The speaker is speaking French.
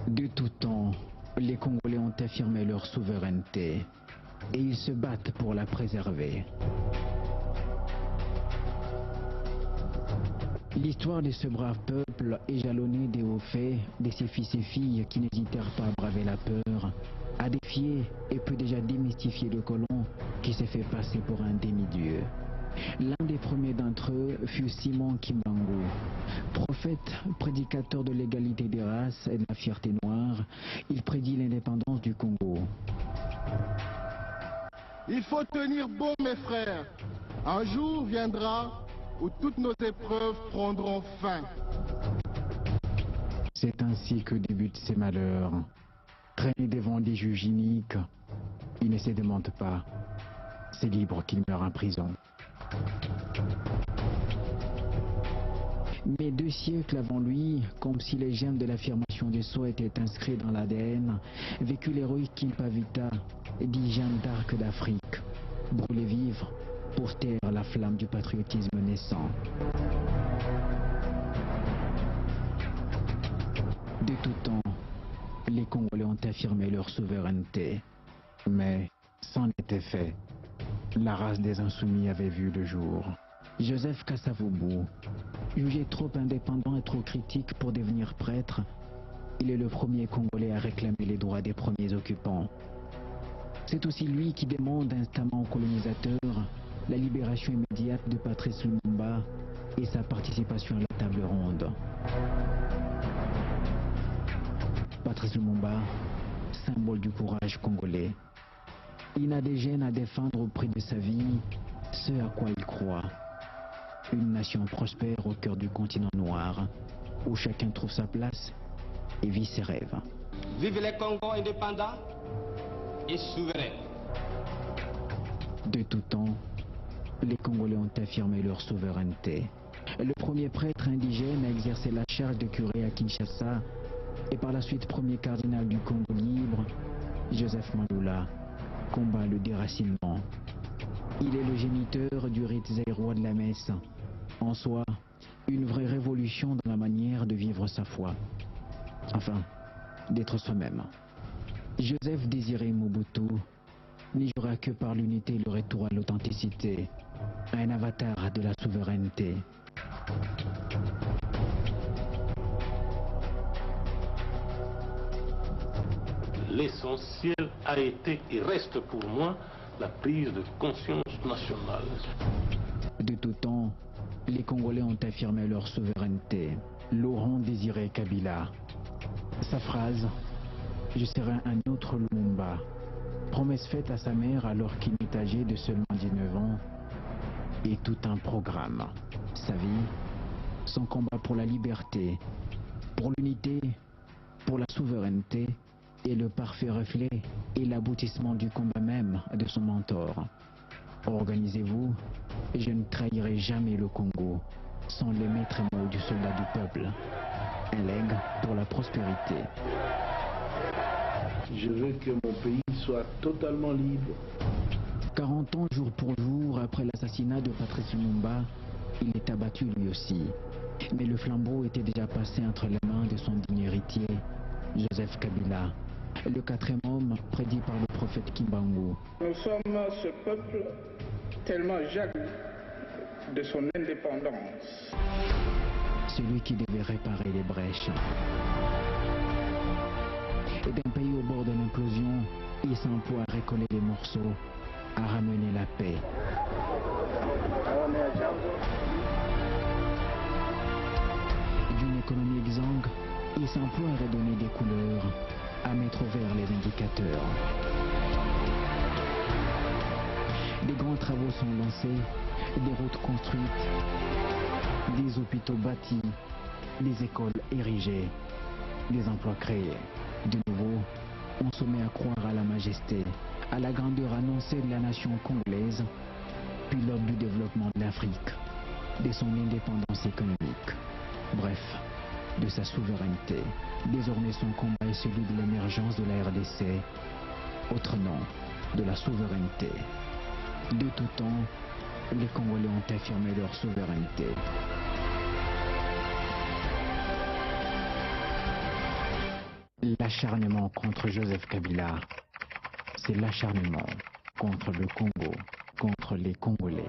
De tout temps, les Congolais ont affirmé leur souveraineté et ils se battent pour la préserver. L'histoire de ce brave peuple est jalonnée des hauts faits de ses fils et filles qui n'hésitèrent pas à braver la peur, à défier et peut déjà démystifier le colon qui s'est fait passer pour un demi-dieu. L'un des premiers d'entre eux fut Simon Kimbangu. Prophète, prédicateur de l'égalité des races et de la fierté noire, il prédit l'indépendance du Congo. Il faut tenir bon, mes frères. Un jour viendra où toutes nos épreuves prendront fin. C'est ainsi que débutent ces malheurs. Traînés devant des juges iniques, il ne se demande pas. C'est libre qu'il meurt en prison. Mais 2 siècles avant lui, comme si les germes de l'affirmation du soi étaient inscrits dans l'ADN, vécut l'héroïque Kimpavita, dit Jeanne d'Arc d'Afrique, brûlé vivre pour taire la flamme du patriotisme naissant. De tout temps, les Congolais ont affirmé leur souveraineté, mais c'en était fait. La race des insoumis avait vu le jour. Joseph Kasavubu, jugé trop indépendant et trop critique pour devenir prêtre, il est le premier Congolais à réclamer les droits des premiers occupants. C'est aussi lui qui demande instamment aux colonisateurs la libération immédiate de Patrice Lumumba et sa participation à la table ronde. Patrice Lumumba, symbole du courage congolais. Il n'a des gènes à défendre au prix de sa vie, ce à quoi il croit. Une nation prospère au cœur du continent noir, où chacun trouve sa place et vit ses rêves. Vive les Congos indépendants et souverains. De tout temps, les Congolais ont affirmé leur souveraineté. Le premier prêtre indigène a exercé la charge de curé à Kinshasa et par la suite premier cardinal du Congo libre, Joseph Malula, combat le déracinement. Il est le géniteur du rite zaïrois de la messe. En soi, une vraie révolution dans la manière de vivre sa foi. Enfin, d'être soi-même. Joseph Désiré Mobutu n'y jouera que par l'unité et le retour à l'authenticité, un avatar de la souveraineté. L'essentiel a été et reste pour moi la prise de conscience nationale. De tout temps, les Congolais ont affirmé leur souveraineté. Laurent Désiré Kabila. Sa phrase « Je serai un autre Lumumba », promesse faite à sa mère alors qu'il est âgé de seulement 19 ans, et tout un programme. Sa vie, son combat pour la liberté, pour l'unité, pour la souveraineté, est le parfait reflet et l'aboutissement du combat même de son mentor. Organisez-vous, je ne trahirai jamais le Congo sans les maîtres mots du soldat du peuple. Un legs pour la prospérité. Je veux que mon pays soit totalement libre. 40 ans jour pour jour après l'assassinat de Patrice Lumumba, il est abattu lui aussi. Mais le flambeau était déjà passé entre les mains de son digne héritier, Joseph Kabila, le 4e homme prédit par le prophète Kimbangu. Nous sommes ce peuple tellement jaloux de son indépendance. Celui qui devait réparer les brèches. Et d'un pays au bord de l'implosion, il s'emploie à recoller les morceaux, à ramener la paix. D'une économie exsangue, il s'emploie à redonner des couleurs, à mettre au vert les indicateurs. Des grands travaux sont lancés, des routes construites, des hôpitaux bâtis, des écoles érigées, des emplois créés. De nouveau, on se met à croire à la majesté, à la grandeur annoncée de la nation congolaise, pilote du développement de l'Afrique, de son indépendance économique. Bref, de sa souveraineté. Désormais son combat est celui de l'émergence de la RDC, autrement de la souveraineté. De tout temps, les Congolais ont affirmé leur souveraineté. La acharnement contre Joseph Kabila, c'est l'acharnement contre le Congo, contre les Congolais.